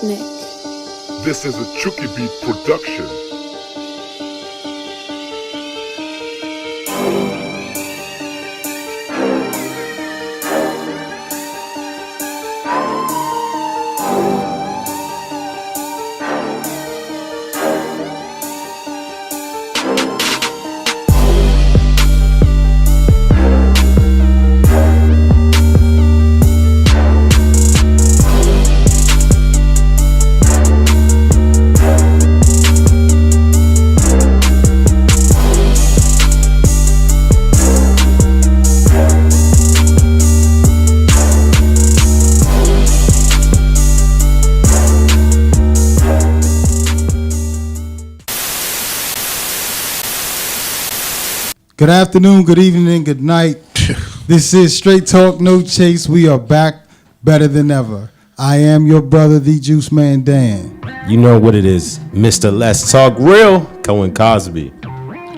Nick. This is a Chucky Beat production. Good afternoon, good evening, and good night. This is Straight Talk, No Chase. We are back better than ever. I am your brother, the Juiceman Dan. You know what it is, Mr. Let's Talk Real, Cohen Cosby.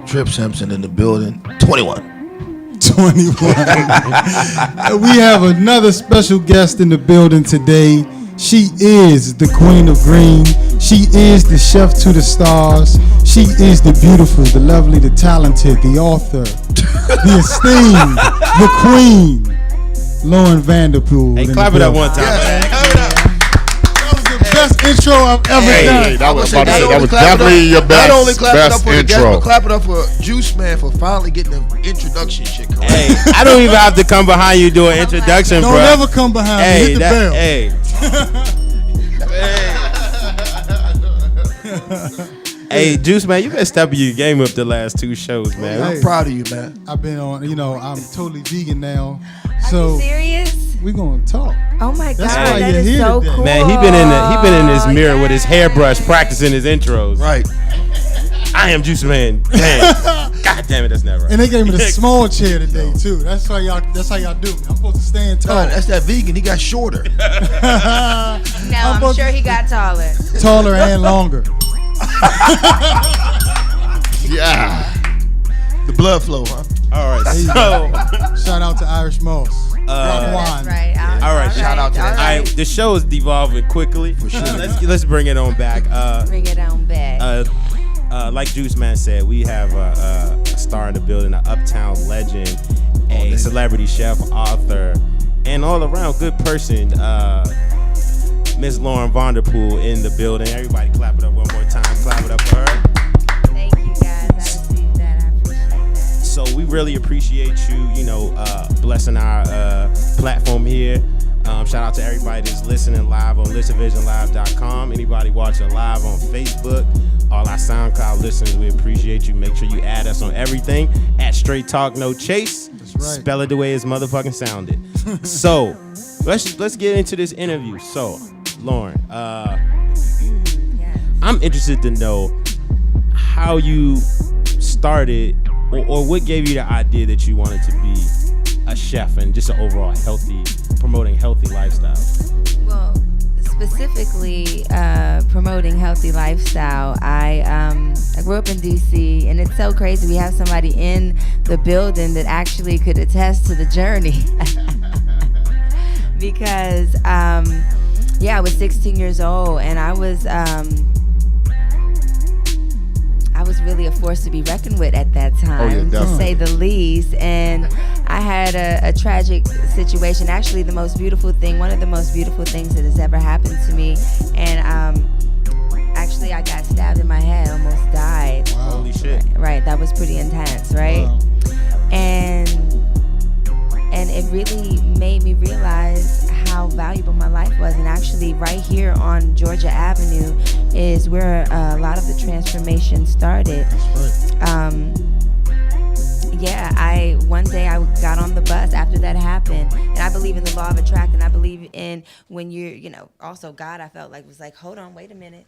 Tripp Simpson in the building, 21. We have another special guest in the building today. She is the Queen of Green. She is the chef to the stars. She is the beautiful, the lovely, the talented, the author, the esteemed, the queen, Lauren Vanderpool. Hey, clap it up one time. Yeah, That was the best intro I've ever done. That was definitely your Not only best clap it up for the guest, intro. but clap it up for Juiceman for finally getting the introduction shit correct. Hey, I don't even have to come behind you do an introduction, bro. Don't ever come behind me. Hit the bell. Hey, Juice, man, you been stepping your game up the last two shows, man. I'm proud of you, man. I've been on, I'm totally vegan now. Are So you serious? we're going to talk. Oh my God, That's why that you're is here so today. cool. Man, he been in his mirror with his hairbrush practicing his intros. Right. I am Juice Man. Damn. God damn it, that's never right. And they gave me the small chair today too. That's how y'all do me. I'm supposed to stand tall. That's that vegan. He got shorter. No, I'm supposed sure he got taller. Taller and longer. Yeah. The blood flow, huh? All right, There you so Shout out to Irish Moss. That's Wine. right. all right, shout out to that. all right, the show is devolving quickly. For sure. Let's bring it on back. Bring it on back. Like Juice Man said, we have a star in the building, an uptown legend, a celebrity chef, author, and all around good person, Miss Lauren Vanderpool in the building. Everybody clap it up one more time. Clap it up for her. Thank you, guys. I received that. I appreciate that. So we really appreciate you, blessing our platform here. Shout out to everybody that's listening live on ListenVisionLive.com. Anybody watching live on Facebook, all our SoundCloud listeners, we appreciate you. Make sure you add us on everything at Straight Talk No Chase. That's right. Spell it the way it's motherfucking sounded. So let's get into this interview. So, Lauren, I'm interested to know how you started or what gave you the idea that you wanted to be a chef and just an overall promoting healthy lifestyle. Well, specifically promoting healthy lifestyle. I grew up in DC, and it's so crazy. We have somebody in the building that actually could attest to the journey. Because I was 16 years old, and I was really a force to be reckoned with at that time, to say the least. And I had a tragic situation. Actually, one of the most beautiful things that has ever happened to me. And actually, I got stabbed in my head, almost died. Wow. Holy shit. Right, that was pretty intense, right? Wow. And it really made me realize how valuable my life was. And actually, right here on Georgia Avenue is where a lot of the transformation started. That's right. One day I got on the bus after that happened, and I believe in the law of attraction. I believe in when you're, also God, I felt like was like, hold on, wait a minute.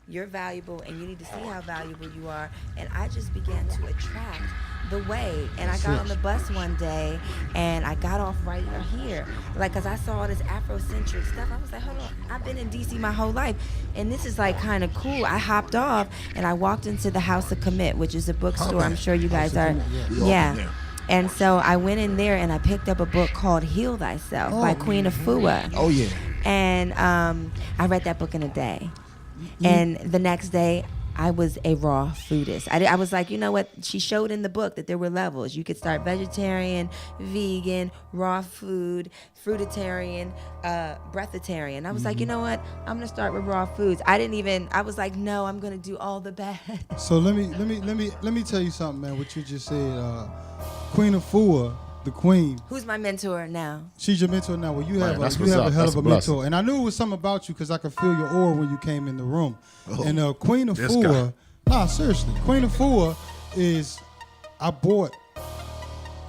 You're valuable, and you need to see how valuable you are. And I just began to attract the way. And I got on the bus one day, and I got off right here. Because I saw all this Afrocentric stuff. I was like, hold on, I've been in D.C. my whole life, and this is like kind of cool. I hopped off, and I walked into the House of Commit, which is a bookstore. I'm sure you guys are. Yeah. And so I went in there, and I picked up a book called Heal Thyself by Queen Afua. Oh, yeah. And And I read that book in a day. And the next day, I was a raw foodist. I was like, you know what? She showed in the book that there were levels. You could start vegetarian, vegan, raw food, fruitarian, breatharian. I was like, you know what? I'm gonna start with raw foods. I was like, no, I'm gonna do all the bad. So let me tell you something, man. What you just said, Queen of Fua, the queen. Who's my mentor now? She's your mentor now. Well, you have Man, a hell of a mentor, and I knew it was something about you because I could feel your aura when you came in the room. And Queen of Fua, nah, seriously, Queen of Fua is, I bought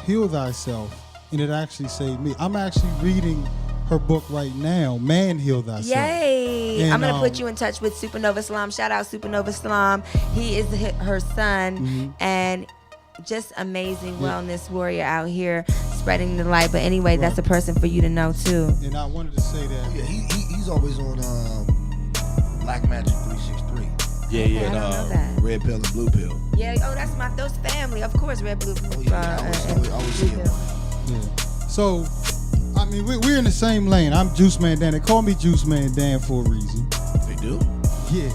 Heal Thyself, and it actually saved me. I'm actually reading her book right now, Man Heal Thyself. Yay! And, I'm gonna put you in touch with Supernova Islam. Shout out Supernova Islam. He is her son, and just amazing wellness warrior out here spreading the light. But anyway, that's a person for you to know too. And I wanted to say that. Yeah, he's always on Black Magic 363. I don't know that. Red Pill and Blue Pill. Yeah, that's those family, of course. Red, blue, I always see him. Yeah. So, I mean, we're in the same lane. I'm Juiceman Dan. They call me Juiceman Dan for a reason. They do? Yeah.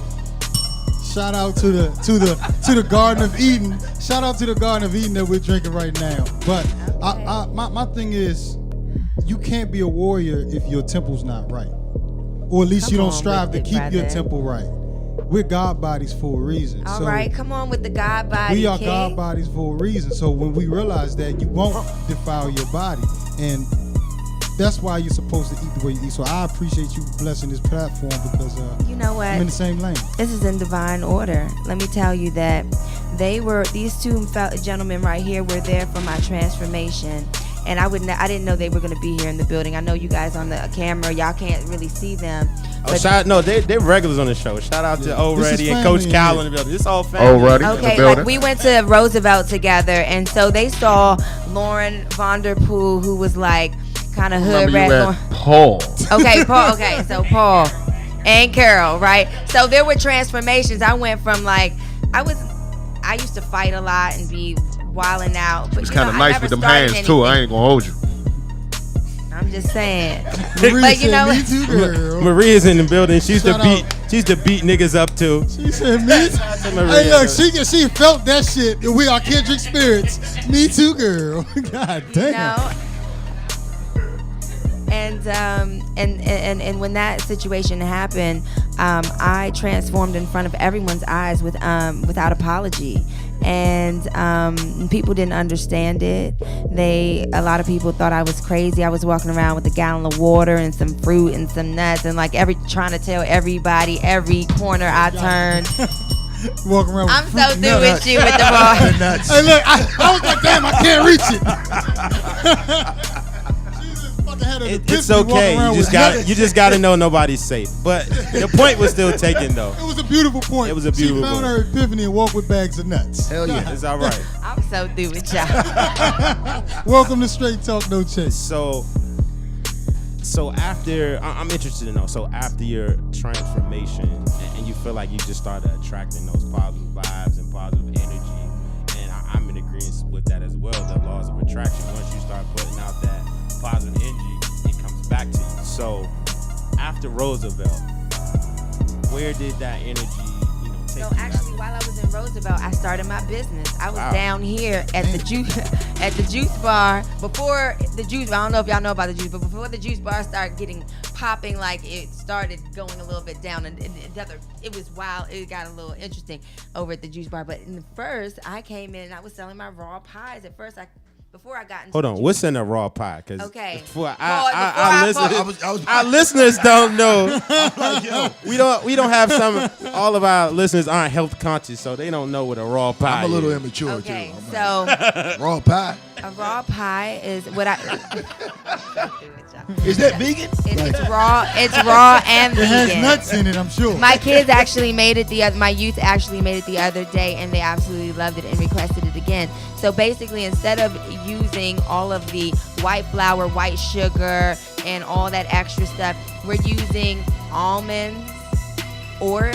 Shout out to the Garden of Eden. Shout out to the Garden of Eden that we're drinking right now. But my thing is, you can't be a warrior if your temple's not right, or at least you don't strive to keep your temple right. We're God bodies for a reason. All right, come on with the God body. We are King. God bodies for a reason. So when we realize that, you won't defile your body, and that's why you're supposed to eat the way you eat. So I appreciate you blessing this platform because you know what? I'm in the same lane. This is in divine order. Let me tell you that these two gentlemen right here were there for my transformation. And I didn't know they were going to be here in the building. I know you guys on the camera, y'all can't really see them. They're regulars on the show. Shout out to O'Ready and Coach Cal in the building. This all family. O'Ready in the Okay, building. like we went to Roosevelt together, and so they saw Lauren Vanderpool, who was like kind of hood rat. Paul. Okay, Paul. Okay, so Paul and Carol, right? So there were transformations. I went from I used to fight a lot and be wilding out. But It's kind of nice with them hands too. I ain't gonna hold you. I'm just saying. Maria But said, me too, girl. Maria's in the building. She's Shout to beat niggas up too. She said, me too. Hey, look, she felt that shit. We are kindred spirits. Me too, girl. God damn. No. And when that situation happened, I transformed in front of everyone's eyes without apology. And people didn't understand it. A lot of people thought I was crazy. I was walking around with a gallon of water and some fruit and some nuts and trying to tell everybody every corner I turned. Walking around with I'm fruit so and through nuts. with you with the ball. Hey, look, I was like, damn, I can't reach it. It's okay. You just got to know nobody's safe. But the point was still taken though. It was a beautiful point. It was a beautiful She found point. her epiphany and walked with bags of nuts. Hell yeah. It's all right. I'm so through with y'all. Welcome to Straight Talk No Chase. So after, I'm interested to know. So after your transformation, and you feel like you just started attracting those positive vibes and positive energy, and I'm in agreement with that as well. The laws of attraction. Once you start putting out that positive energy, it comes back to you. So after Roosevelt, where did that energy, take So you? actually, while I was in Roosevelt, I started my business. I was down here at the juice bar before the juice. I don't know if y'all know about the juice, but before the juice bar started getting popping, it started going a little bit down, and it was wild. It got a little interesting over at the juice bar. But first, I came in and I was selling my raw pies. At first, before I got into Hold on, what's in a raw pie? Cause Okay. our listeners don't know. We don't have all of our listeners aren't health conscious, so they don't know what a raw pie is. I'm a little immature Okay, too. so Raw pie. a raw pie is what I. Is that vegan? It's raw. It's raw and It has vegan. nuts in it, I'm sure. My kids actually made it my youth actually made it the other day, and they absolutely loved it and requested it again. So basically, instead of using all of the white flour, white sugar, and all that extra stuff, we're using almonds or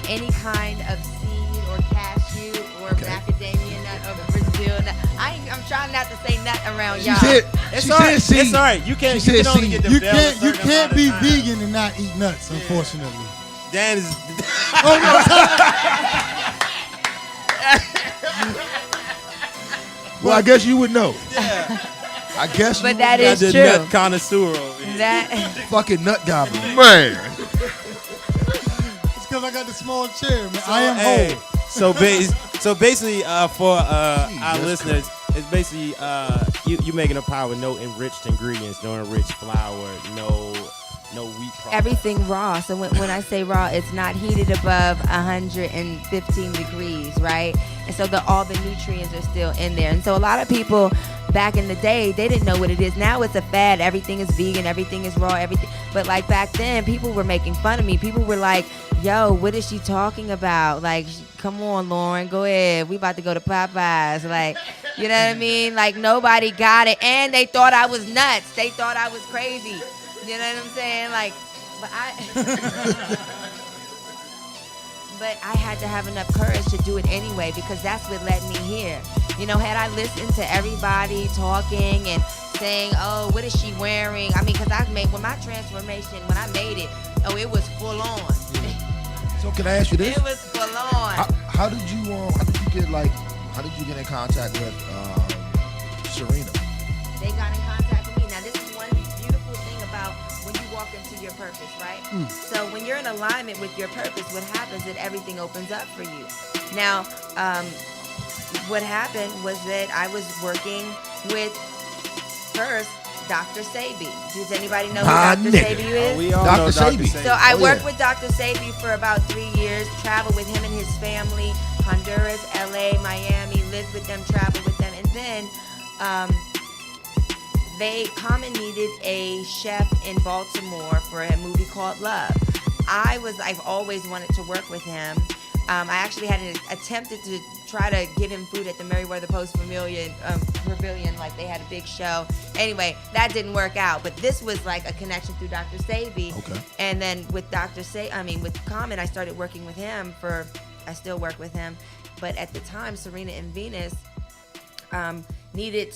any kind of seed or cashew or macadamia nut or Brazil nut. I'm trying not to say nut around y'all. It's all right. It's all right. You can only get the You can't be vegan and not eat nuts, unfortunately. Dan is. Oh no. Well, I guess you would know. Yeah. I guess. But that is the true. Nut connoisseur over here. That fucking nut goblin. Man. It's because I got the small chair, man. I am whole. So basically, for our listeners, it's basically you making a pie with no enriched ingredients, no enriched flour, no wheat products. everything raw. So when I say raw, it's not heated above 115 degrees, right? And so all the nutrients are still in there. And so a lot of people back in the day, they didn't know what it is. Now it's a fad. Everything is vegan. Everything is raw. Everything. But like back then, people were making fun of me. People were like, yo, what is she talking about? Like, come on, Lauren, go ahead. We about to go to Popeyes. Like, you know what I mean? Like, nobody got it. And they thought I was nuts. They thought I was crazy. You know what I'm saying? Like, but I had to have enough courage to do it anyway, because that's what led me here. You know, had I listened to everybody talking and saying, oh, what is she wearing? I mean, because when my transformation, when I made it, it was full on. So can I ask you this? It was full on. How did you get in contact with Serena? They got in contact with me. Now, this is one beautiful thing about when you walk into your purpose, right? So when you're in alignment with your purpose, what happens is everything opens up for you. Now, what happened was that I was working with, first, Dr. Sebi. Does anybody know who Dr. Sebi is? We all Dr. know Dr. Sebi. So I worked with Dr. Sebi for about 3 years, traveled with him and his family, Honduras, LA, Miami, lived with them, traveled with them. And then Common needed a chef in Baltimore for a movie called Love. I've always wanted to work with him. I actually had attempted to try to give him food at the Meriwether Post Pavilion, like they had a big show. Anyway, that didn't work out. But this was like a connection through Dr. Sebi. Okay. And then with with Common, I started working with him I still work with him. But at the time, Serena and Venus needed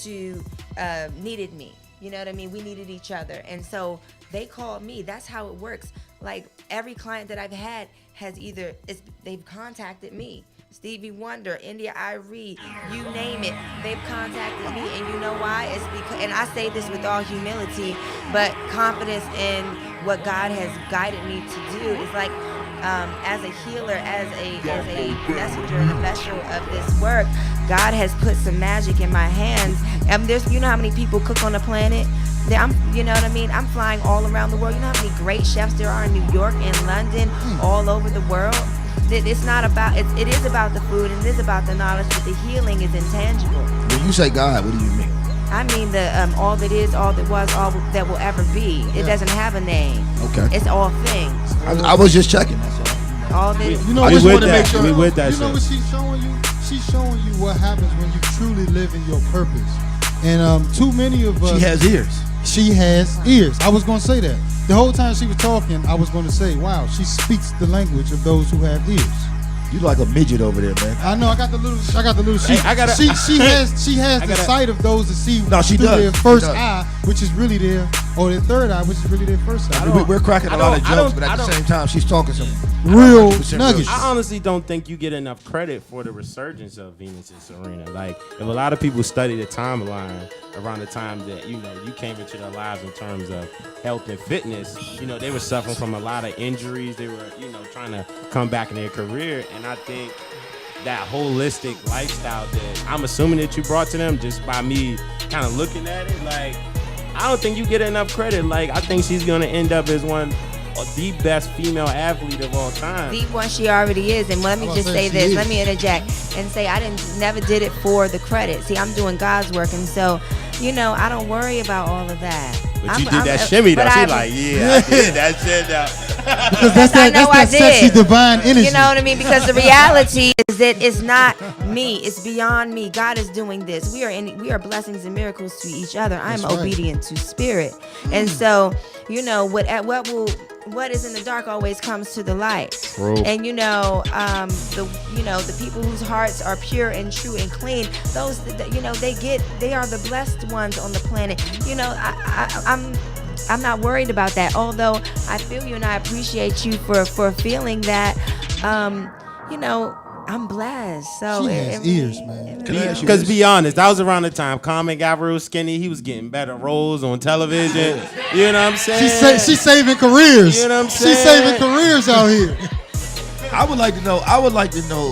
me. You know what I mean? We needed each other. And so they called me. That's how it works. Like every client that I've had they've contacted me. Stevie Wonder, India Irie, you name it, they've contacted me. And you know why? It's because, and I say this with all humility, but confidence in what God has guided me to do. It's like, as a healer, as a messenger and a vessel of this work, God has put some magic in my hands. You know how many people cook on the planet? You know what I mean? I'm flying all around the world. You know how many great chefs there are in New York and London, all over the world? It's not about, it is about the food and it is about the knowledge, but the healing is intangible. When you say God, what do you mean? I mean all that is, all that was, all that will ever be. It doesn't have a name. Okay. It's all things. I was just checking, that's all. All that. You know, I just want to make sure. We with that. You know what she's showing you? She's showing you what happens when you truly live in your purpose. And too many of us. She has ears. She has ears. I was going to say that. The whole time she was talking, I was going to say, wow, she speaks the language of those who have ears. You like a midget over there, man. I know. I got the little. She has the sight of those that see through their first eye, which is really their third eye, which is really their first eye. We're cracking a lot of jokes, but at the same time, she's talking some real nuggets. I honestly don't think you get enough credit for the resurgence of Venus and Serena. Like, if a lot of people study the timeline around the time that you came into their lives in terms of health and fitness, they were suffering from a lot of injuries. They were, trying to come back in their career. And I think that holistic lifestyle that I'm assuming that you brought to them just by me kind of looking at it, like, I don't think you get enough credit. Like, I think she's going to end up as the best female athlete of all time. The one she already is. And let me just say this. Let me interject and say I never did it for the credit. See, I'm doing God's work. And so, I don't worry about all of that. But you did that shimmy, though. She's like, I did that shit, though. Because that's that sexy divine energy. You know what I mean? Because the reality is that it's not me. It's beyond me. God is doing this. We are blessings and miracles to each other. I'm obedient to spirit. And so, what is in the dark always comes to the light. True. And the people whose hearts are pure and true and clean, those they are the blessed ones on the planet. I'm not worried about that. Although I feel you and I appreciate you for feeling that. I'm blessed. So she has ears, man. Because be honest, that was around the time Common got real skinny. He was getting better roles on television. You know what I'm saying? She's saving careers. You know what I'm saying? She's saving careers out here. I would like to know,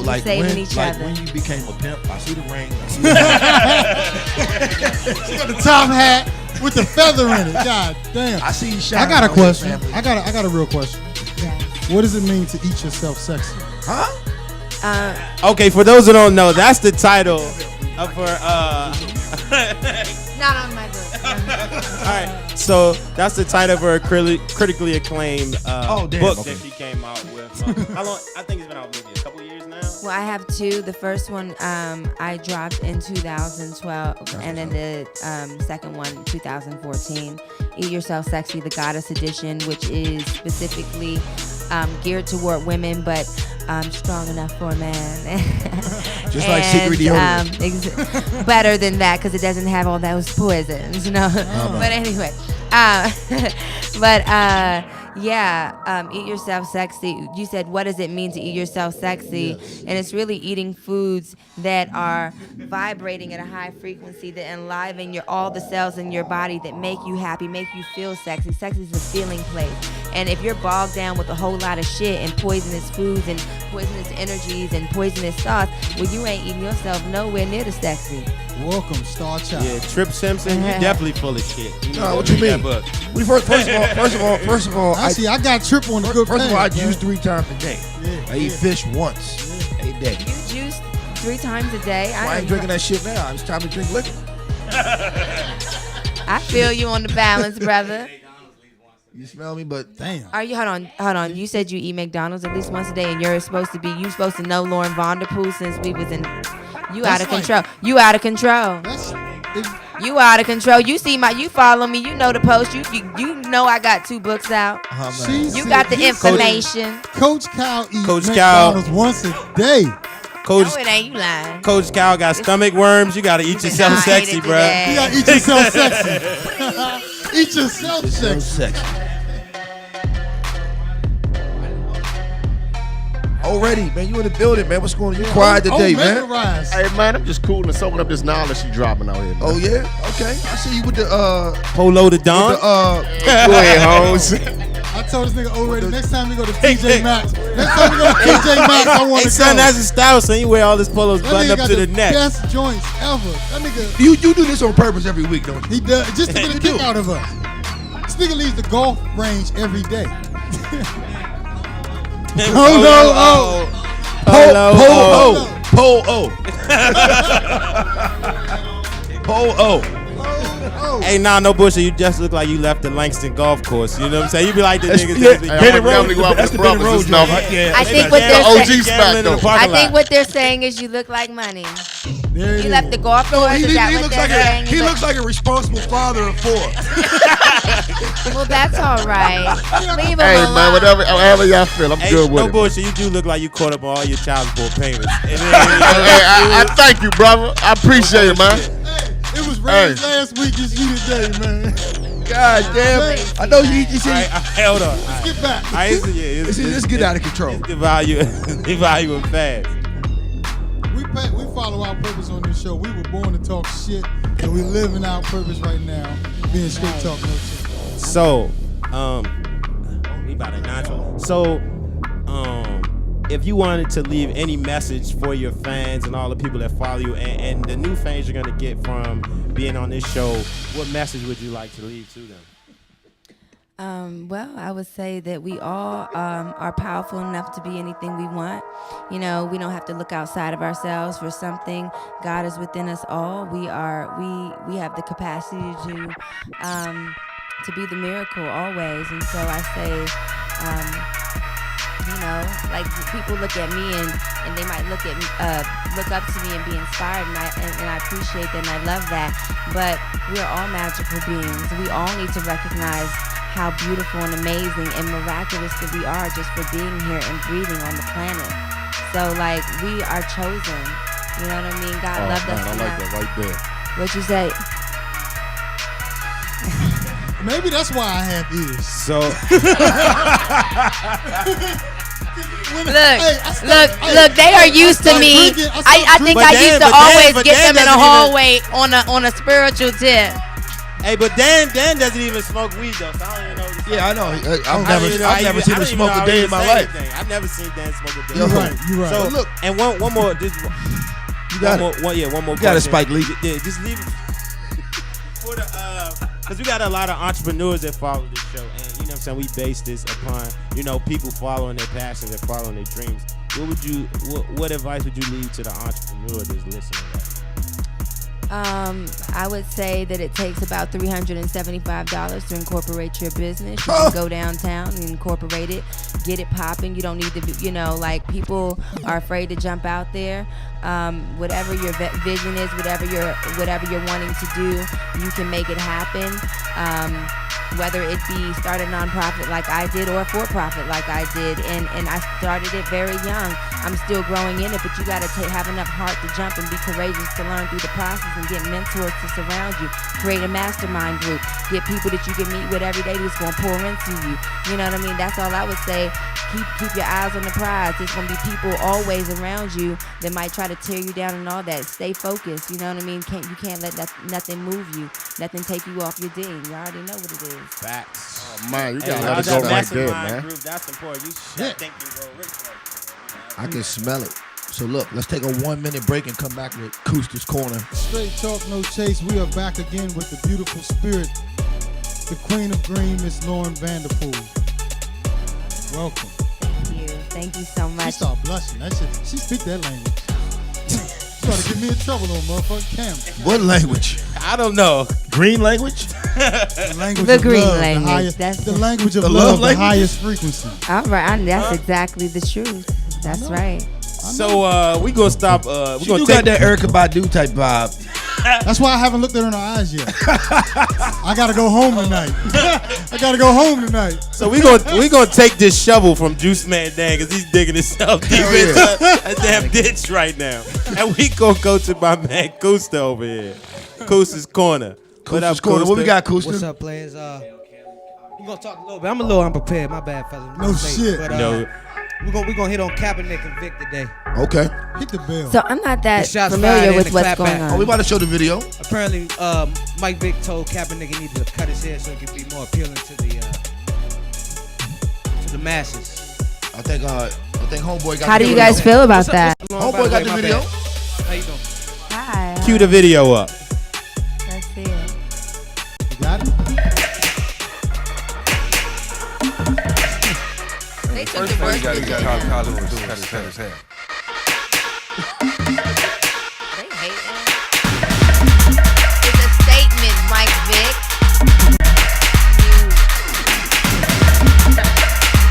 like when you became a pimp. I see the ring. She got the top hat with the feather in it. God damn. I see you I shining. got a on question. your family. I got a real question. What does it mean to eat yourself sexy? Huh? Okay, for those who don't know, that's the title of her. Not on my book. All right, so that's the title of her critically acclaimed book that she came out with. How long? I think it's been out maybe a couple years now. Well, I have two. The first one I dropped in 2012, and then the second one 2014. Eat Yourself Sexy, the Goddess Edition, which is specifically geared toward women, but strong enough for a man. Just like Secret deodorant. Better than that, because it doesn't have all those poisons, But anyway, eat yourself sexy. You said, what does it mean to eat yourself sexy? Yes. And it's really eating foods that are vibrating at a high frequency, that enliven all the cells in your body, that make you happy, make you feel sexy. Sex is a feeling place. And if you're bogged down with a whole lot of shit and poisonous foods and poisonous energies and poisonous thoughts, well, you ain't eating yourself nowhere near the sexy. Welcome, Star Child. Yeah, Tripp Simpson, you definitely full of shit. What you mean? First of all, I got Tripp on the good First of all, I page, juice 3 times a day. Yeah, I eat fish once a day. You juice 3 times a day? I ain't drinking that shit now. It's time to drink liquor. I feel you on the balance, brother. You smell me, but damn. Are you? Hold on. You said you eat McDonald's at least once a day, and you supposed to know Lauren Vanderpool since we was in. You out of control. You out of control. You out of control. You follow me. You know the post. You know I got 2 books out. You got the information. Coach Cal eats McDonald's once a day. No, it ain't. You lying. Coach Cal got stomach worms. You gotta eat yourself sexy, bro. You gotta eat yourself sexy. Eat yourself sexy. Already, man, you in the building, man. What's going on? You quiet today, man? Hey, man, I'm just cool and soaking up this knowledge she dropping out here, man. Oh, yeah? Okay. I see you with the, Polo the Don. Go ahead, Holmes. I told this nigga already, next time we go to TJ Maxx, I want to go. Son, that's his style, son. You wear all his polos buttoned up to the neck. Best joints ever. That nigga. You do this on purpose every week, don't you? He does, just to get a kick out of us. This nigga leaves the golf range every day. Polo. Hey, no bullshit. You just look like you left the Langston golf course. You know what I'm saying? You be like the niggas. I think what they're saying is you look like money. You left the golf course. He looks like a responsible father of 4. Well, that's all right. Leave him alone. Hey, man, whatever y'all feel, I'm good with it. No bullshit. You do look like you caught up on all your child support payments. I thank you, brother. I appreciate it, man. It was rain last week. It's you today, man. God damn. I know you said. Hold on. Let's get back. Let's get out of control. Devaluing fast. We follow our purpose on this show. We were born to talk shit, and we living our purpose right now. Being straight talk, no shit. So, we about to natural. So, if you wanted to leave any message for your fans and all the people that follow you, and the new fans you're gonna get from being on this show, what message would you like to leave to them? Well, I would say that we all are powerful enough to be anything we want. You know, we don't have to look outside of ourselves for something. God is within us all. We have the capacity to be the miracle always. And so I say, like people look at me and they might look up to me and be inspired, and I appreciate that and I love that. But we're all magical beings. We all need to recognize how beautiful and amazing and miraculous that we are just for being here and breathing on the planet. So like we are chosen. You know what I mean? God loved us I like enough. that right there. What you say? Maybe that's why I have ears. So Look, they are used to me. I think I used to always get them in a hallway on a spiritual tip. hey, but Dan doesn't even smoke weed though. So I don't even know. Yeah, I know. I've never seen him smoke a day in my life. I've never seen Dan smoke a day. You're right. You're right. So look, and one more. Just you got one it. more. One more. You got it, question. Spike Lee. Yeah, just leave it for the because we got a lot of entrepreneurs that follow this show, and you know what I'm saying, we base this upon people following their passions and following their dreams. What advice would you leave to the entrepreneur that's listening right now? I would say that it takes about $375 to incorporate your business. You can go downtown and incorporate it, get it popping. You don't need to be, people are afraid to jump out there. Whatever your vision is, whatever you're wanting to do, you can make it happen. Whether it be start a nonprofit like I did or a for-profit like I did, and I started it very young. I'm still growing in it, but you got to have enough heart to jump and be courageous to learn through the process and get mentors to surround you. Create a mastermind group. Get people that you can meet with every day that's going to pour into you. You know what I mean? That's all I would say. Keep your eyes on the prize. There's going to be people always around you that might try to tear you down and all that. Stay focused. You know what I mean? You can't let nothing move you. Nothing take you off your game. You already know what it is. Facts. Oh man, you Hey, gotta let it go right there, man. Group, that's important. You should think you grow rich right there. I can smell it. So look, let's take a 1 minute break and come back with Koosta's Corner. Straight talk, no chase. We are back again with the beautiful spirit, the Queen of Green, Miss Lauren Vanderpool. Welcome. Thank you so much. She started blushing. She speak that language. She trying to get me in trouble on motherfucking camera. What language? I don't know. Green language? The language The of green love, language. The, highest, That's the the- language of The love, love the language? highest frequency. All right, that's exactly the truth. That's right. So we gonna stop. We She gonna do take got that Erykah Badu type vibe. That's why I haven't looked at her in the eyes yet. I gotta go home tonight. So we gonna take this shovel from Juiceman Dan because he's digging himself deep into a damn ditch right now, and we gonna go to my man Koosta over here. Koosta's Corner. What up, Koosta's Corner. What we Koosta? got, Koosta? What's up, players? We're gonna talk a little bit. I'm a little unprepared. My bad, fellas. No shit. But, No. We're gonna hit on Kaepernick and Vick today. Okay. Hit the bell. So I'm not that The shots familiar fired with and the what's clap going back. Oh, we on. about to show the video. Apparently, Mike Vick told Kaepernick he needed to cut his hair so it could be more appealing to the masses. I think Homeboy got How the do you video. guys feel about What's up, that? Mr. Lauren? Homeboy By got way, the my video. bad. How you doing? Hi. Cue the video up. Let's see it. You got it? They took the worst picture. They hating. It's a statement, Mike Vick.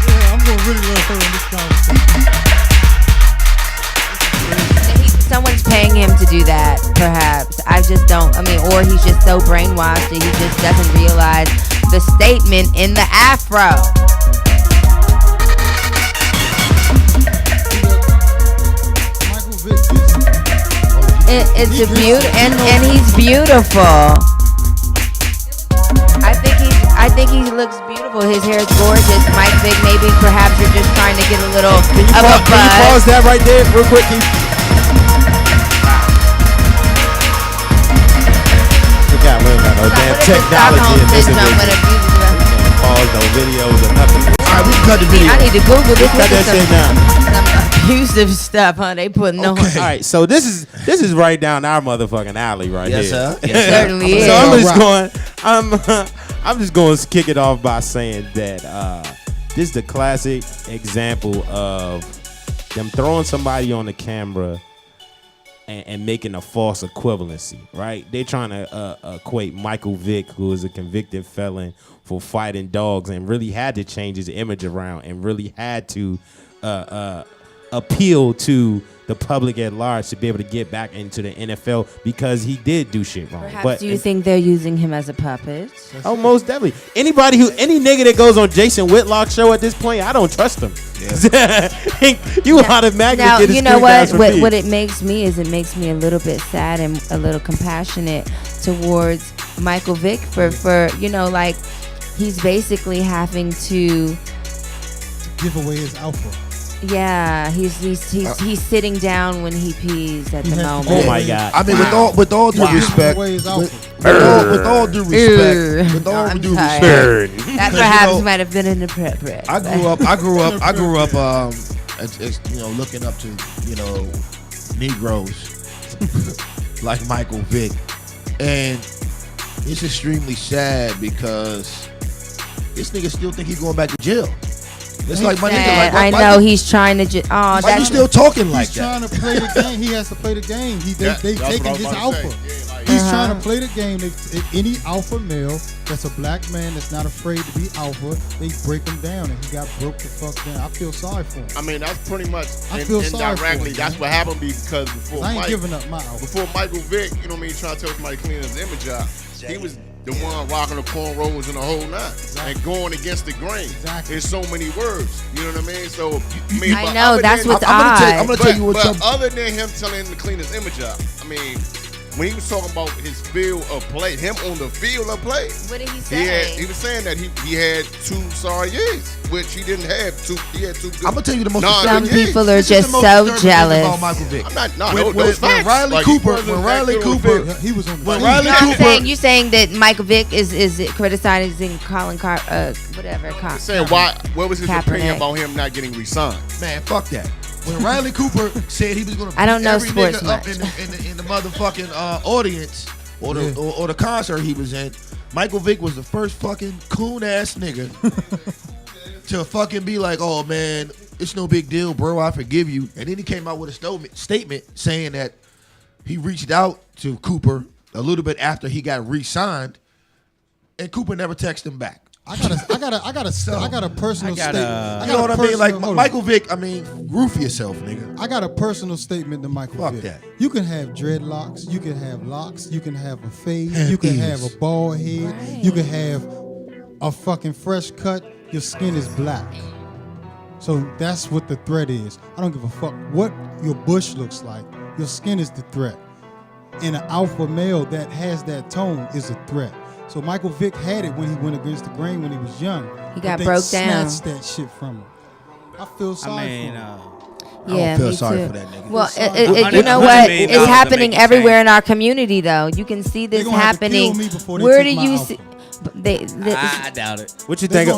Yeah, I'm gonna really love her in this conversation. Someone's paying him to do that, perhaps. I just don't. I mean, or he's just so brainwashed that he just doesn't realize the statement in the afro. Michael Vick gets It's a and he's beautiful. I think he looks beautiful. His hair is gorgeous. Mike Vick, maybe perhaps you're just trying to get a little of a Can you buzz. pause that right there real quick? Forgot we ain't got no damn technology in this division. Pause no videos or nothing. All right, we can cut the video. I need to Google this. Cut that shit down. Some abusive stuff, huh? They putting no. All right, so this is right down our motherfucking alley right Yes, here. sir. It certainly is. So I'm just going to kick it off by saying that this is the classic example of them throwing somebody on the camera and making a false equivalency, right? They're trying to equate Michael Vick, who is a convicted felon for fighting dogs, and really had to change his image around, and really had to appeal to the public at large to be able to get back into the NFL because he did do shit wrong. Perhaps do you think they're using him as a puppet? Oh, most definitely. Any nigga that goes on Jason Whitlock's show at this point, I don't trust him. Yeah. You automatically now, get a you know what? what? What it makes me is it makes me a little bit sad and a little compassionate towards Michael Vick for like he's basically having to give away his alpha. Yeah, he's sitting down when he pees at the moment. Oh my God! I mean, with all due respect, with all due respect, that perhaps might have been in the prep. I grew up, looking up to Negroes like Michael Vick, and it's extremely sad because this nigga still think he's going back to jail. It's like my nigga. I know he's trying to. Why you still talking like that? He's trying to play the game. He has to play the game. They've taken his alpha. He's trying to play the game. Any alpha male that's a black man that's not afraid to be alpha, they break him down, and he got broke the fuck down. I feel sorry for him. I mean, that's pretty much indirectly. That's what happened because before I ain't giving up my alpha. Before Michael Vick, you know what I mean, trying to tell somebody to clean his image out. He was the one rocking the cornrows and the whole nine and going against the grain. In so many words, you know what I mean? So I know that's what's odd. I'm gonna tell you what. But other than him telling him to clean his image up, I mean, when he was talking about his field of play, him on the field of play, what did he say? He was saying that he had 2 sorry years, which he didn't have. He had 2 good. I'm gonna tell you the most. Some people are just so jealous. About Michael Vick. I'm not. No, when Riley Cooper, he was on. When Riley Cooper, you saying that Michael Vick is criticizing Colin whatever. Saying what was his opinion about him not getting re-signed? Man, fuck that. When Riley Cooper said he was going to I don't know every sports nigga up in the motherfucking audience or the concert he was in, Michael Vick was the first fucking coon ass nigga to fucking be like, oh man, it's no big deal, bro, I forgive you. And then he came out with a statement saying that he reached out to Cooper a little bit after he got re-signed, and Cooper never texted him back. I got a personal statement. You know what I mean? Like Michael Vick, I mean, roof yourself, nigga. I got a personal statement to Michael Vick. That. You can have dreadlocks, you can have locks, you can have a fade, you can have a bald head, you can have a fucking fresh cut. Your skin is black. So that's what the threat is. I don't give a fuck what your bush looks like. Your skin is the threat. And an alpha male that has that tone is a threat. So Michael Vick had it when he went against the grain when he was young. He got broke down. Snatched that shit from him. I feel sorry for him. Yeah, I don't feel me sorry too. for that nigga. Well, you know what? It's happening everywhere in our community, though. You can see this happening. Where do you see? I doubt it. What you think?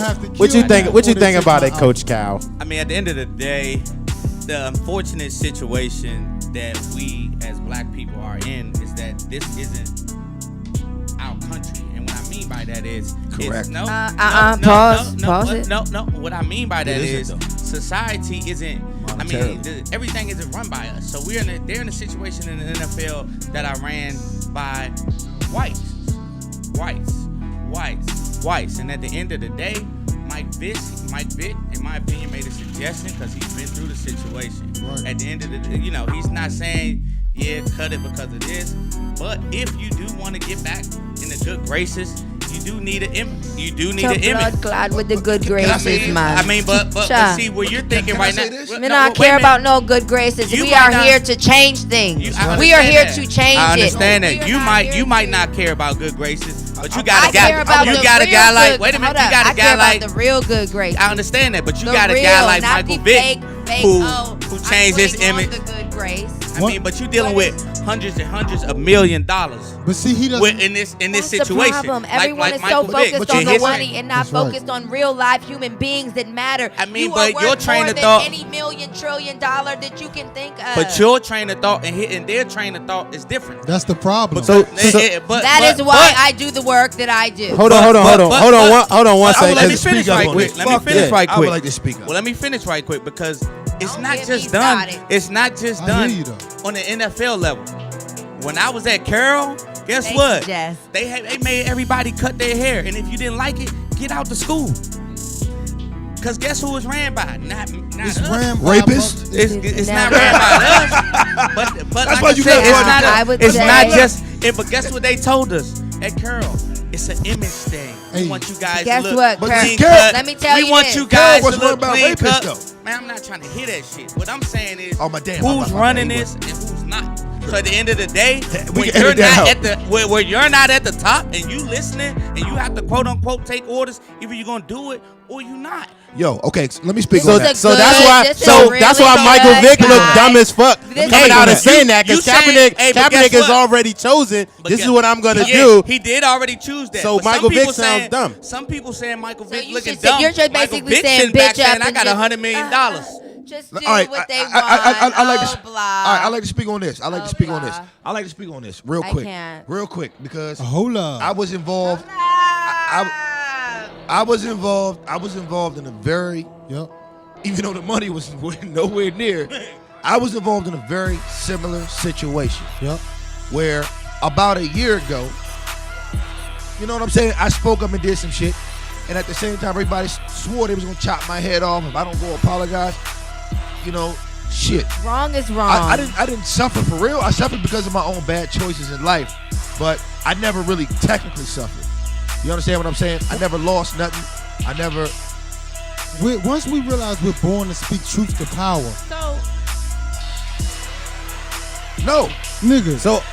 What you think about it, Coach Cal? I mean, at the end of the day, the unfortunate situation that we as black people are in is that this isn't our country. And what I mean by that is, correct. Pause. No. What I mean by that is society isn't. I mean, everything isn't run by us. So they're in a situation in the NFL that are ran by whites. And at the end of the day, Mike Vick, in my opinion, made a suggestion because he's been through the situation. Right. At the end of the day, he's not saying, yeah, cut it because of this. But if you do want to get back in the good graces, you do need an image. You do need an image. Blood clot with the good graces, man. I mean, but see, what you're thinking right now. We don't care about no good graces. We are here to change things. We are here to change it. I understand that. You might not care about good graces. But you got a guy. You got a real guy like. good- Wait a minute. hold You got up. a guy I like. care about the real good graces. I understand that, but you The got a real, guy like not Michael the Vick fake, who I'm changed his putting on image. the good grace. I mean, but you dealing with hundreds and hundreds of $1 million. But see, he doesn't. In this That's situation. the problem. Everyone is Michael so Vick. focused But on the his- money and not That's right. focused on real life human beings that matter. I mean, you but are your worth train more of than thought- any $1 trillion that you can think of. But your train of thought and their train of thought is different. That's the problem. That is why I do the work that I do. Hold on one second. Let me finish right quick. I would like to speak up. Well, let me finish right quick because it's Don't not get just me done. started. It's not just I done hear you, though. on the NFL level. When I was at Carroll, guess Thank what? you, Jess. They made everybody cut their hair, and if you didn't like it, get out the school. Because guess who it's ran by? Not It's us. ran by Rapist? It's not Never. ran by us. But That's like why I you said, got one. I would it's say- not just. But guess what they told us at Curl? It's an image thing. Hey. We want you guys Guess to look what, But clean Curl- cut. Let me tell we you want this. you guys Curl to was look run by clean rapists, cut. though. Man, I'm not trying to hear that shit. What I'm saying is, Oh, my damn, who's my running bad. this and who's not. So at the end of the day, We when can you're edit that not out. at the where you're not at the top and you listening and you have to quote unquote take orders, either you're gonna do it or you not. Yo, okay, so let me speak So on the- that. So Good. that's why. This is So really that's why good, Michael Vick guys. looked dumb as fuck This coming is- out and You- saying that because you saying- Kaepernick, hey, but Kaepernick guess is what? already chosen. But This guess- is what I'm gonna Yeah, do. He did already choose that. So But some Michael Vick people sounds saying- dumb. Some people saying Michael So Vick you looking should say- dumb. you're just Michael basically Vick saying sitting back bitch up saying, I and got just- $100 million. Just do All right, what they want. I like to. Oh, All right, I blah. like to speak on this. I like to Oh, speak on this. blah. I like to speak on this real I quick, can't. real quick, because Hold up. I was involved. I was involved. I was involved in a very, Yep. even though the money was nowhere near, I was involved in a very similar situation Yep. where about a year ago, you know what I'm saying? I spoke up and did some shit, and at the same time, everybody swore they was gonna chop my head off if I don't go apologize. You know, shit. Wrong is wrong. I didn't suffer for real. I suffered because of my own bad choices in life, but I never really technically suffered. You understand what I'm saying? I never lost nothing. I never. Once we realize we're born to speak truth to power, So No, nigga. So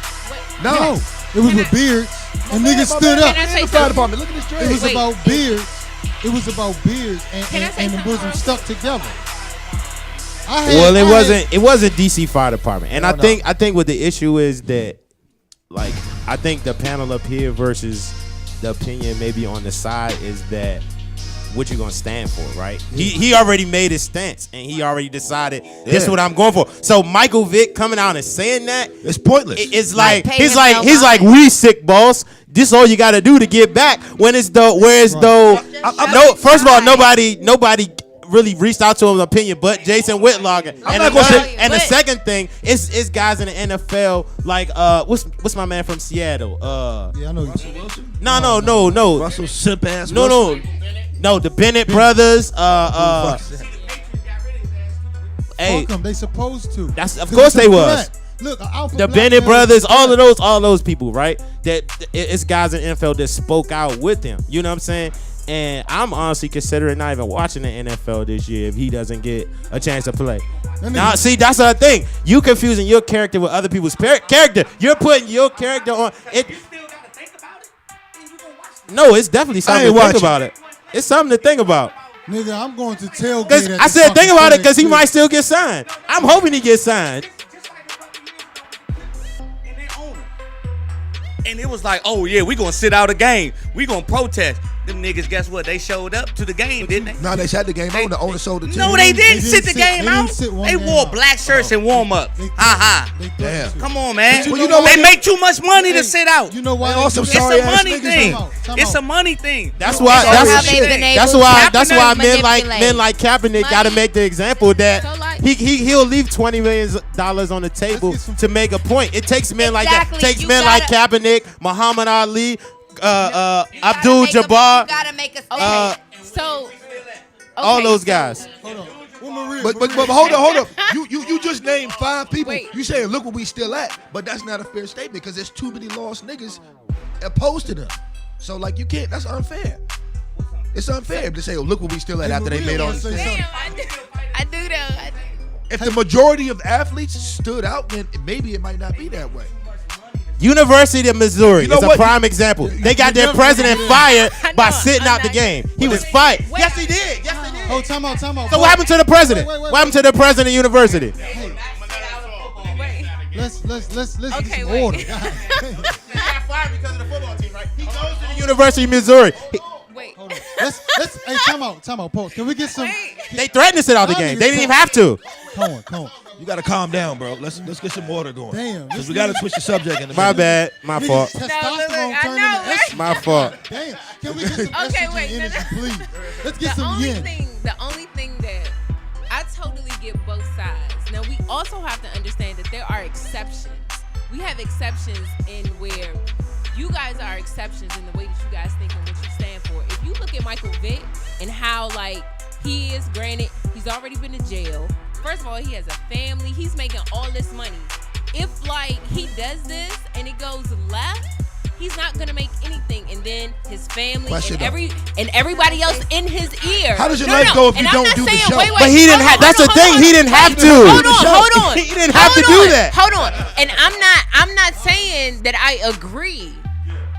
no. It was with beards, and niggas stood up. Can I say In the fire department. Look at this It dread. was Wait. about beards. It was about beards, Can I say and the something, bosom Carl? stuck together. I had, well, I had- it wasn't DC Fire Department, and No, I think what the issue is that, like, I think the panel up here versus the opinion maybe on the side is that what you gonna stand for, right? He already made his stance and he already decided this is what I'm going for. So Michael Vick coming out and saying that, It's pointless. it's like pay he's him like no he's like mind. we sick boss. This all you gotta do to get back. When it's though, whereas though, no. First of all, nobody really reached out to him opinion, but Jason Whitlock. And, not gonna say- the second thing is guys in the NFL like what's my man from Seattle? Yeah, I know. No. Russell simp ass. No, the Bennett brothers. Hey, Fuck them. They supposed to. That's- of 'Cause course it's a they was. threat. Look, an alpha the black Bennett man brothers, is a all threat. of those people, right? That it's guys in NFL that spoke out with him. You know what I'm saying? And I'm honestly considering not even watching the NFL this year if he doesn't get a chance to play. Now, see, that's the thing. You confusing your character with other people's character. You're putting your character on it. No, it's definitely something to think about it. It's something to think about. Nigga, I'm going to tailgate. Because at I the said think fucking about it because he FedEx might still get signed. I'm hoping he gets signed. And they own it. And it was like, oh yeah, we gonna sit out a game. We gonna protest. Them niggas, guess what? They showed up to the game, didn't they? No, they shut the game on. The owner sold it to No, him. they didn't They sit didn't the sit- game they out. didn't sit one They game wore out. black shirts and warm up. They Ha They Damn. threatened to. Come on, man. But you know They what? make too much money Hey, to sit out. You know why? They they also do It's that? sorry a ass money niggas, thing. Time out. It's a money thing. That's why. That's That's how they've been able That's to why. That's why men manipulate. like Kaepernick got to Money. make the example that So, like- he'll leave $20 million on the table get some- to make a point. It takes men like that. Exactly. Takes You men like gotta- Kaepernick, Muhammad Ali, You gotta Abdul make a- Jabbar, You gotta make a okay, stand. so all okay, those so- guys. Hold on. Well, Maria, But Maria, hold up. You just named 5 people. Wait. You saying look where we still at, but that's not a fair statement because there's too many lost niggas opposed to them. So like you can't. That's unfair. It's unfair to say, oh, look where we still at after they made all these things. Damn, I do that. If the majority of athletes stood out, then maybe it might not be that way. University of Missouri You know is a what? prime example. They got their never president did. fired by know, sitting I'm out the not- game. He was fired. Yes, he did. Yes, he did. Oh, time out. So what happened to the president? Wait. What happened to the president of university? Wait. Let's get Okay, some wait. order. He got fired because of the football team, right? He goes to the University of Missouri. Wait. Let's. Hey, time out. Pause. Can we get some? Wait. They threatened to sit out the game. They didn't even have to. Come on. You gotta calm down, bro. Let's get some order going. Damn, Because this we gotta nigga- switch the subject in a My minute. bad. My Niggas fault. Testosterone I turned know, into right? estrogen. My fault. Damn. Can we get some Okay, estrogen wait, no, energy, no. please? Let's get The some yin. only thing that I totally get both sides. Now we also have to understand that there are exceptions. We have exceptions in where you guys are exceptions in the way that you guys think and what you stand for. If you look at Michael Vick and how like Granted, he's already been to jail. First of all, he has a family. He's making all this money. If like he does this and it goes left, he's not gonna make anything. And then his family and everybody else in his ear. How does your life go if you don't do the show? But he didn't have. That's the thing. He didn't have to. Hold on. He didn't have to do that. Hold on. And I'm not saying that I agree.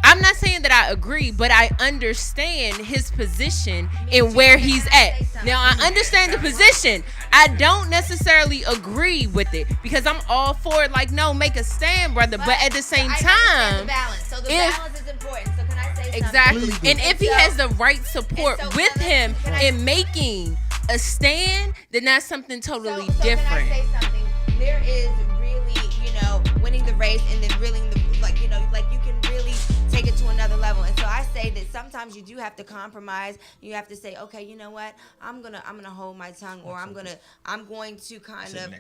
I'm not saying that I agree, but I understand his position and where he's at. Now, I understand the position. I don't necessarily agree with it because I'm all for it. Like, no, make a stand, brother. But at the same time, the balance. So the balance is important. So can I say something? Exactly. And if he has the right support with him in making a stand, then that's something totally different. Can I say something? There is really, winning the race and then really, you can really take it to another level. And so I say that sometimes you do have to compromise. You have to say, okay, you know what? I'm gonna hold my tongue, or I'm going to kind of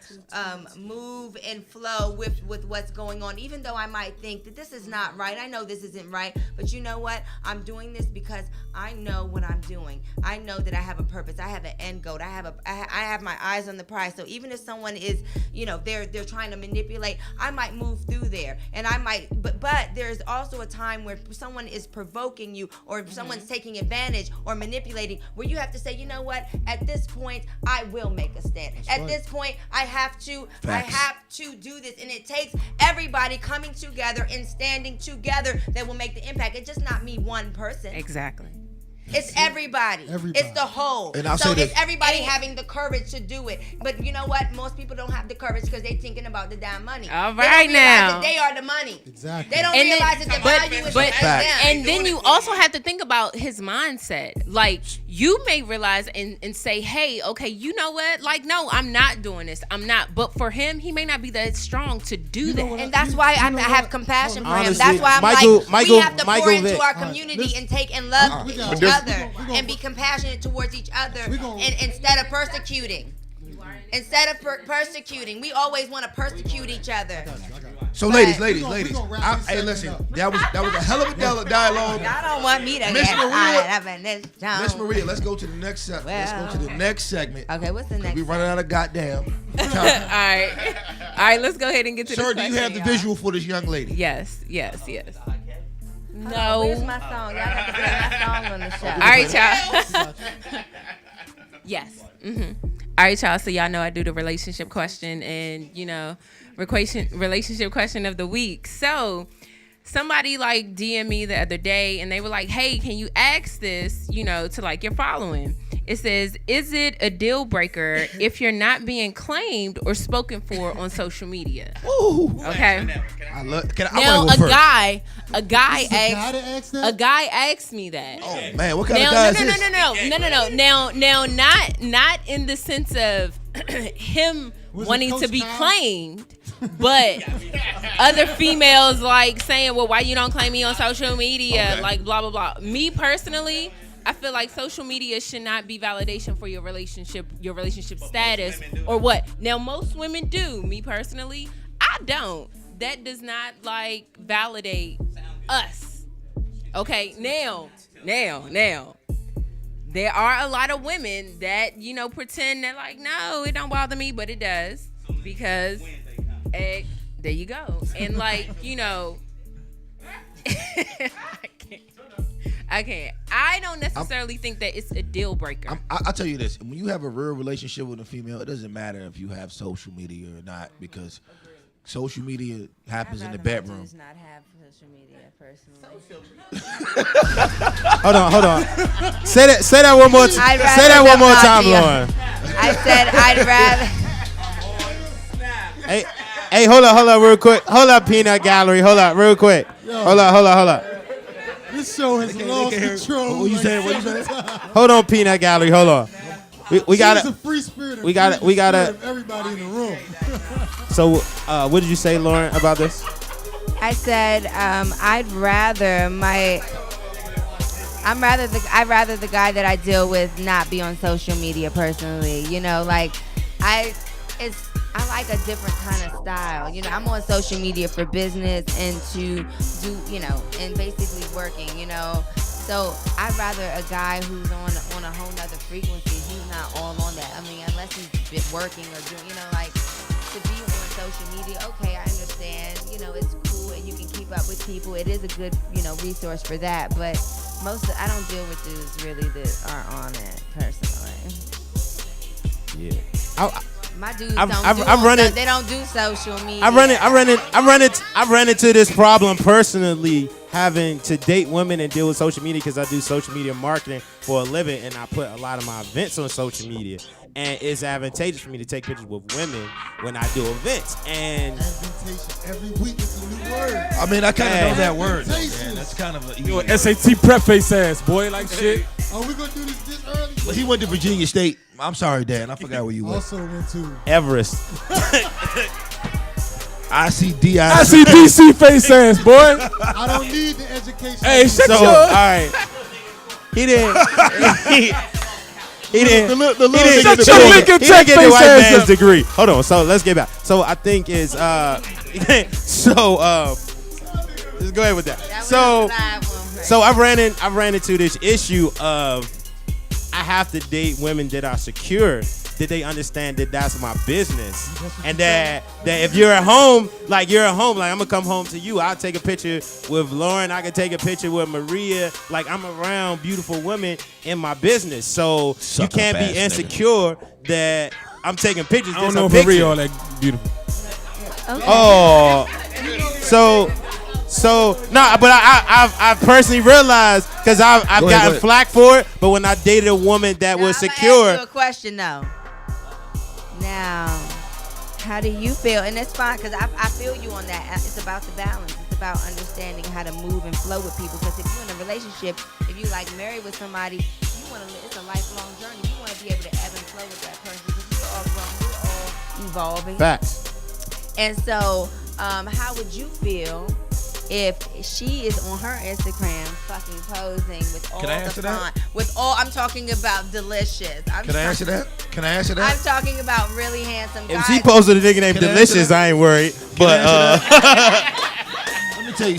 move and flow with what's going on, even though I might think that this is not right. I know this isn't right, but you know what? I'm doing this because I know what I'm doing. I know that I have a purpose. I have an end goal. I have my eyes on the prize. So even if someone is, they're trying to manipulate, I might move through there, and I might, but there's also a time where someone is provoking you, or if someone's taking advantage or manipulating, where you have to say, you know what, at this point I will make a stand. At this point I have to do this, and it takes everybody coming together and standing together that will make the impact. It's just not me, one person. Exactly. It's everybody. It's the whole. And so it's everybody having the courage to do it. But you know what? Most people don't have the courage because they're thinking about the damn money. All right, now. They are the money. Exactly. They don't realize that the value is them. And then you also have to think about his mindset. Like, you may realize and say, hey, okay, you know what? Like, no, I'm not doing this. I'm not. But for him, he may not be that strong to do that. And that's why I have compassion for him. Honestly, That's why I'm we have to pour into Vick. our community and take and love each other and be compassionate towards each other, and instead of persecuting. Instead of persecuting, we always want to persecute each other. So, ladies, hey, listen, that was a hell of a dialogue. Y'all don't want me to Miss Maria, let's go to the next segment. Okay, what's the next? We running out of goddamn time. All right, let's go ahead and get to Sir, this. do you have the visual for this young lady? Yes. No. Where's my song? Y'all got to play my song on the show. All right, y'all. Yes. All right, y'all. So y'all know I do the relationship question and, relationship question of the week. So somebody like DM me the other day and they were like, hey, can you ask this, to like your following? It says, is it a deal breaker if you're not being claimed or spoken for on social media? Ooh. Okay. Now a guy asked me that. Oh man, what kind of guy is this? No. Now, not in the sense of him wanting to be claimed, but other females like saying, well, why you don't claim me on social media? Like blah blah blah. Me personally, I feel like social media should not be validation for your relationship status or what. Now, most women do. Me personally, I don't. That does not like validate us. Okay, now. There are a lot of women that, pretend that like, no, it don't bother me, but it does. Because, there you go. And like, I can't. I don't necessarily think that it's a deal breaker. I'll tell you this. When you have a real relationship with a female, it doesn't matter if you have social media or not, because social media happens in the bedroom. Does not have social media personally. Hold on. Say that one more time. Say that one more time, Lauren. I said I'd rather. Hey, hold up, real quick. Hold up, Peanut Gallery. Hold up, real quick. Hold up. This show has lost control. What you saying? Hold on, Peanut Gallery. Hold on. We got a free spirit. We got to. Everybody in the room. So, what did you say, Lauren, about this? I said I'd rather the guy that I deal with not be on social media personally. I like a different kind of style. I'm on social media for business and to do, and basically working, So I'd rather a guy who's on a whole nother frequency. He's not all on that. I mean, unless he's been working or doing, like to be on social media. Okay, I understand. It's cool and you can keep up with people. It is a good, resource for that. But I don't deal with dudes really that are on it personally. Yeah. My dudes they don't do social media. I run into this problem personally, having to date women and deal with social media because I do social media marketing for a living, and I put a lot of my events on social media. And it's advantageous for me to take pictures with women when I do events. And every week is a new word. I mean, I kind of know that word. Man. That's kind of a SAT prep face ass boy, like shit. Are we gonna do this early? Well, he went to Virginia State. I'm sorry, Dan. I forgot where you went. Also went to Everest. ICDC face ass boy. I don't need the education. Hey, shut all right. He didn't. He didn't get the white man's degree. Hold on. So let's get back. So I think is let's go ahead with that. So I ran into this issue of I have to date women that are secure, that they understand that that's my business, and that if you're at home, like I'm gonna come home to you. I'll take a picture with Lauren. I can take a picture with Maria. Like I'm around beautiful women in my business, so you can't be insecure that I'm taking pictures. I don't know if Maria all that beautiful. Okay. Oh, so no, but I personally realized because I've gotten flack for it. But when I dated a woman that was secure, ask you a question though. Now, how do you feel? And it's fine because I feel you on that. It's about the balance. It's about understanding how to move and flow with people. Because if you're in a relationship, if you like married with somebody, you want to. It's a lifelong journey. You want to be able to ebb and flow with that person because we're all grown. We're all evolving. Facts. And so, how would you feel if she is on her Instagram fucking posing with all the fun, with all, I'm talking about delicious. Can I answer that? I'm talking about really handsome guys. If she posted a nigga named Delicious, I ain't worried. But let me tell you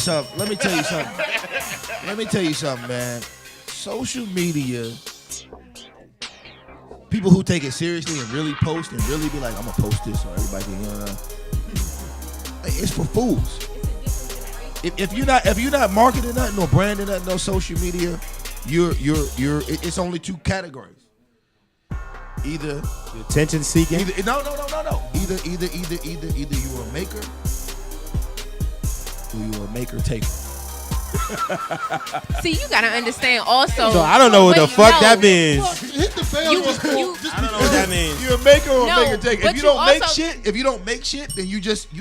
something, man. Social media, people who take it seriously and really post and really be like, I'm gonna post this so everybody can, it's for fools. If you're not marketing nothing or branding nothing on social media, it's only two categories. Either attention seeking. No. Either you're a maker or you're a maker taker. See, you gotta understand also. So I don't know what the fuck that means. Hit the bell. I don't know what that means. You're a maker or a maker taker. If you don't make shit, then you just a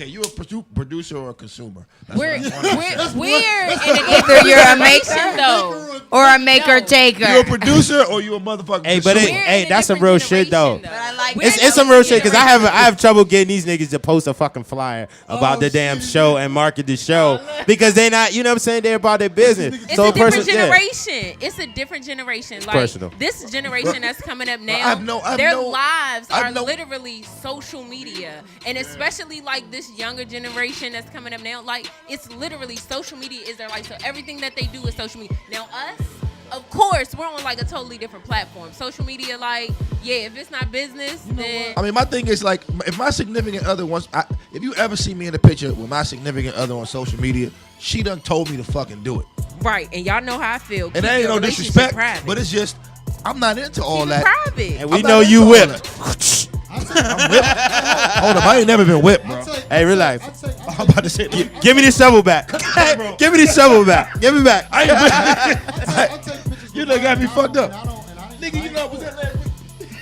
you're a producer or a consumer. We're in an either you're a maker though or a maker taker. You're a producer or you a motherfucking Hey, consumer. but that's some real shit though. But I like It's some real shit because I have trouble getting these niggas to post a fucking flyer about the damn show and market the show because they not, you know what I'm saying, they're about their business. It's a different generation. It's a different generation. Like personal. This generation that's coming up now, their lives are literally social media, and especially like this younger generation that's coming up now, like it's literally social media is their life. So everything that they do is social media. Now us, of course, we're on like a totally different platform. Social media, like, yeah, if it's not business, then I mean, my thing is like, if my significant other wants, if you ever see me in a picture with my significant other on social media, she done told me to fucking do it. right, and y'all know how I feel. And that ain't no disrespect, but it's just I'm not into all Keep that. it private. And we know you whipped. I'm whipped. Hold up, I ain't never been whipped, bro. Hey, relax. I'm about to say, Give me the shovel back. Give me the shovel back. Give me back. You done got me fucked up. Nigga, you know, was that last week?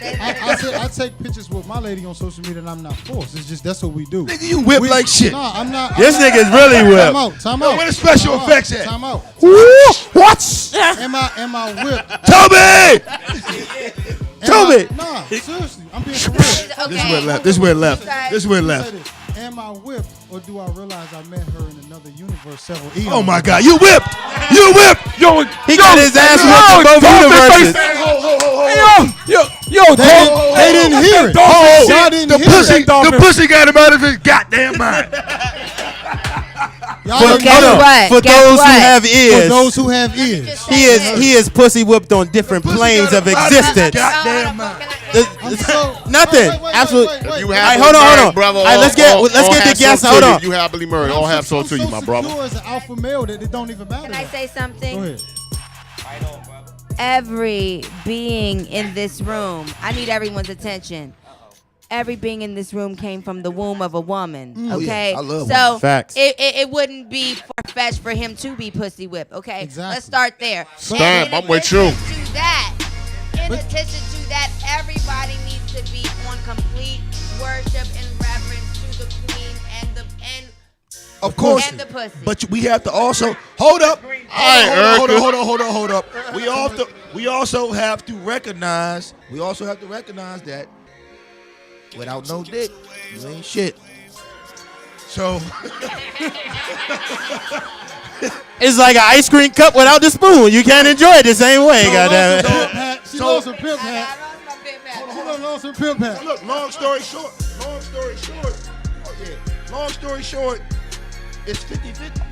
I take pictures with my lady on social media and I'm not forced. It's just that's what we do. Nigga, you whip like shit. No, I'm not. This nigga's really whipped. Time out. Where the special effects at? Time out. What? Am I whipped? Toby! Toby! Nah, seriously. I'm being for real. Okay. This is where it left. Am I whipped or do I realize I met her in another universe several eons? Oh my God, you whipped! You whipped! He got his ass whipped in both universes. They didn't hear it. The pussy got him out of his goddamn mind. Y'all guess hold on. what? For Guess those what? who have For ears, those who have ears. he is pussy whipped on different planes of existence. Goddamn mind. Nothing. Absolutely. If you All right, happily hold on, married, hold on. brother, All right, let's get the guests. Hold on. You happily married. All have so to you, my brother. I'm so secure as an alpha male that it don't even matter. Can I say something? Go ahead. Every being in this room, I need everyone's attention. Every being in this room came from the womb of a woman. Okay, I love so women. Facts. it wouldn't be far-fetched for him to be pussy whipped. Okay, Exactly. let's start there. Stamp, And I'm with you. In addition to that, everybody needs to be on complete worship and reverence to the queen and the Of course. and the pussy. But we have to also hold up. Hold up. We also have to recognize that without no dick, you ain't shit. So It's like an ice cream cup without the spoon. You can't enjoy it the same way. Goddamn it. She lost her pimp hat. Hold on, lost her pimp hat. look, long story short, it's 50-50.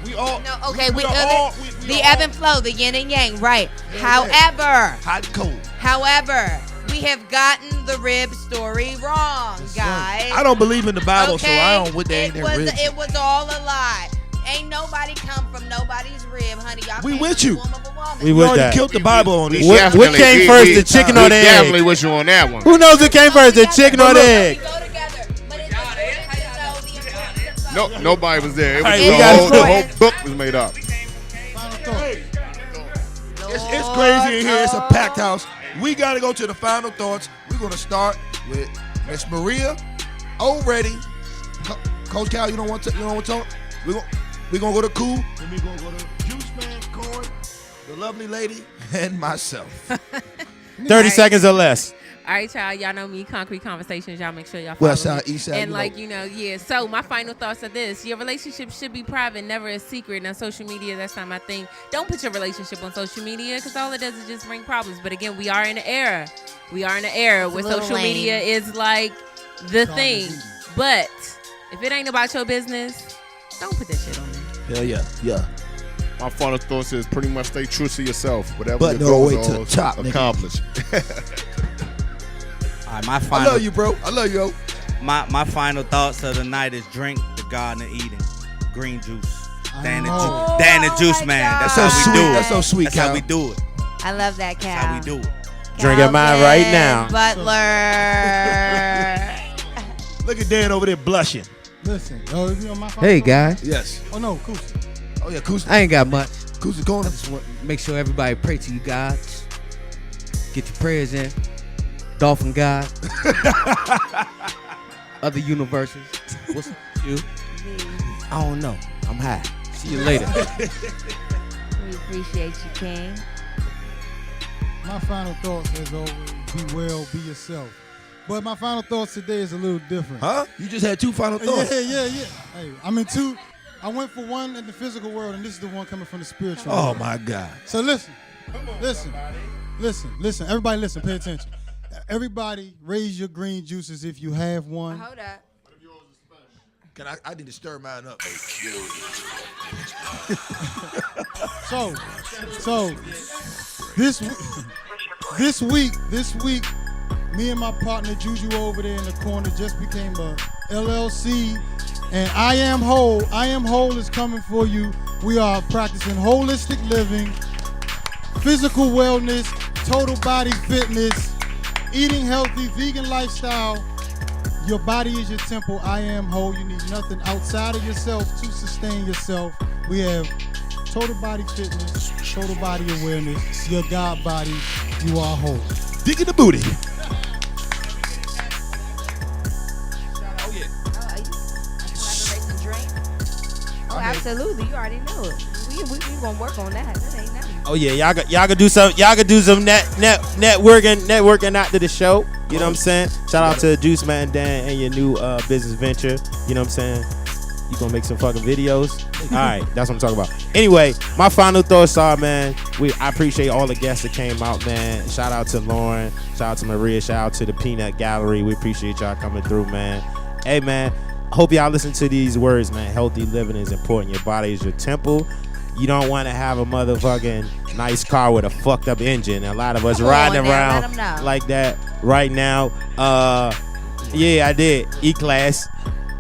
We all No, okay, we we are other, all the all- ebb and flow, the yin and yang, right? Yeah, hot and cold. However, we have gotten the rib story wrong, guys. I don't believe in the Bible, so I don't with that it ain't that was ribs. it was all a lie. Ain't nobody come from nobody's rib, honey. Y'all We came with from you. the womb of a woman. We We with already that. killed the Bible on this. What came first, the chicken or the egg? Definitely with you on that one. Who knows what came first, the chicken or the We egg? go together, but it's important to know the importance of No, nobody was there. It was Hey, the we got whole, it. the whole book was made up. It's crazy in here. It's a packed house. We got to go to the final thoughts. We're going to start with Miss Maria. Already. Coach Cal, you don't want to talk? We're going to go to Cool. Then we're going to go to Juiceman, Cohen, the lovely lady, and myself. 30 seconds or less. All right, y'all. Y'all know me, Concrete Conversations. Y'all make sure y'all follow West Side, me. East Side, And you like, know. yeah. So my final thoughts are this. Your relationship should be private, never a secret. Now, social media, that's not my thing. Don't put your relationship on social media because all it does is just bring problems. But again, we are in an era. We are in an era where little social lame. media is like the thing. But if it ain't about your business, don't put that shit on there. Hell yeah. My final thoughts is pretty much stay true to yourself. Whatever But your no goals way to the are, top, nigga. accomplish. All right, my I final, love you, bro. I love you, yo. my final thoughts of the night is drink the Garden of Eden, green juice. Dan the Juice Man. That's God. how we So do sweet. it. That's so sweet, That's how Cal. we do it. I love that, That's Cal. how we do it. Drinking mine right now. Butler. Look at Dan over there blushing. Listen, is he on my phone? Hey guys, Yes. Oh no, Koosta. Oh, yeah, Koosta. I ain't got much. Koosta Corner. Just want to make sure everybody pray to you gods. Get your prayers in. Dolphin God. Other universes. What's up with you? I don't know. I'm high. See you later. We appreciate you, King. My final thoughts, as always, be well, be yourself. But my final thoughts today is a little different. Huh? You just had two final thoughts. Yeah. Hey, I'm in two. I went for one in the physical world, and this is the one coming from the spiritual Oh, world. my God. So listen. Everybody listen, pay attention. Everybody raise your green juices if you have one. Hold up. Can I need to stir mine up. So this week, me and my partner Juju over there in the corner just became a LLC, and I Am Whole. I Am Whole is coming for you. We are practicing holistic living, physical wellness, total body fitness, eating healthy, vegan lifestyle. Your body is your temple. I Am Whole. You need nothing outside of yourself to sustain yourself. We have total body fitness, total body awareness. Your God body, you are whole. Dig in the booty. Collaboration drink. Oh, absolutely. You already know it. We gonna work on that. That ain't nothing. Oh yeah, y'all could do some networking after the show. You know what I'm saying? Shout out to Juiceman Dan and your new business venture. You know what I'm saying? You gonna make some fucking videos. All right, that's what I'm talking about. Anyway, my final thoughts are, man, I appreciate all the guests that came out, man. Shout out to Lauren, shout out to Maria, shout out to the Peanut Gallery. We appreciate y'all coming through, man. Hey, man, hope y'all listen to these words, man. Healthy living is important. Your body is your temple. You don't want to have a motherfucking nice car with a fucked up engine. A lot of us riding around like that right now. Yeah, I did. E-Class.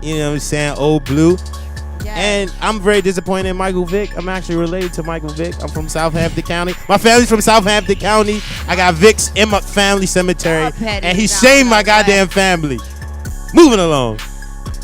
You know what I'm saying? Old Blue. Yes. And I'm very disappointed in Michael Vick. I'm actually related to Michael Vick. I'm from Southampton County. My family's from Southampton County. I got Vick's in my family cemetery. And he shamed my goddamn family. Moving along.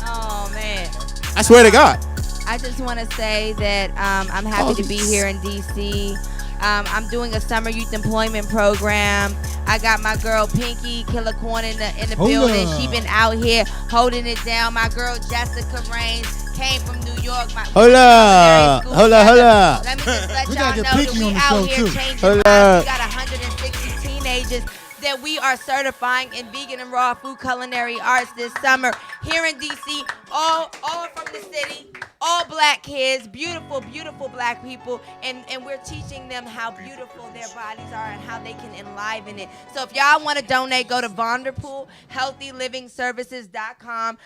Oh, man. I swear to God. I just want to say that I'm happy to be here in D.C. I'm doing a summer youth employment program. I got my girl Pinky Killer Corn in the building. She been out here holding it down. My girl Jessica Rains came from New York. Hold up. Let me just let y'all know that we out here changing lives. We got 160 teenagers that we are certifying in vegan and raw food culinary arts this summer here in D.C. All from the city, all black kids, beautiful, beautiful black people, and we're teaching them how beautiful their bodies are and how they can enliven it. So if y'all want to donate, go to Vonderpool, healthylivingservices.com.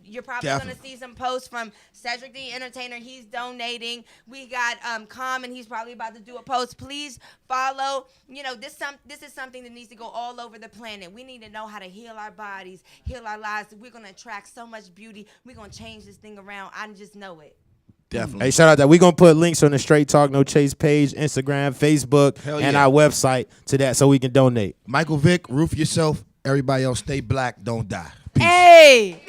You're probably going to see some posts from Cedric the Entertainer. He's donating. We got Common. He's probably about to do a post. Please follow. You know, this is something that needs to go all over the planet. We need to know how to heal our bodies, heal our lives. We're going to attract so much beauty. We're going to change this thing around. I just know it. Definitely. Hey, shout out that. We're going to put links on the Straight Talk No Chase page, Instagram, Facebook, and our website to that so we can donate. Michael Vick, roof yourself. Everybody else, stay black, don't die. Peace. Hey!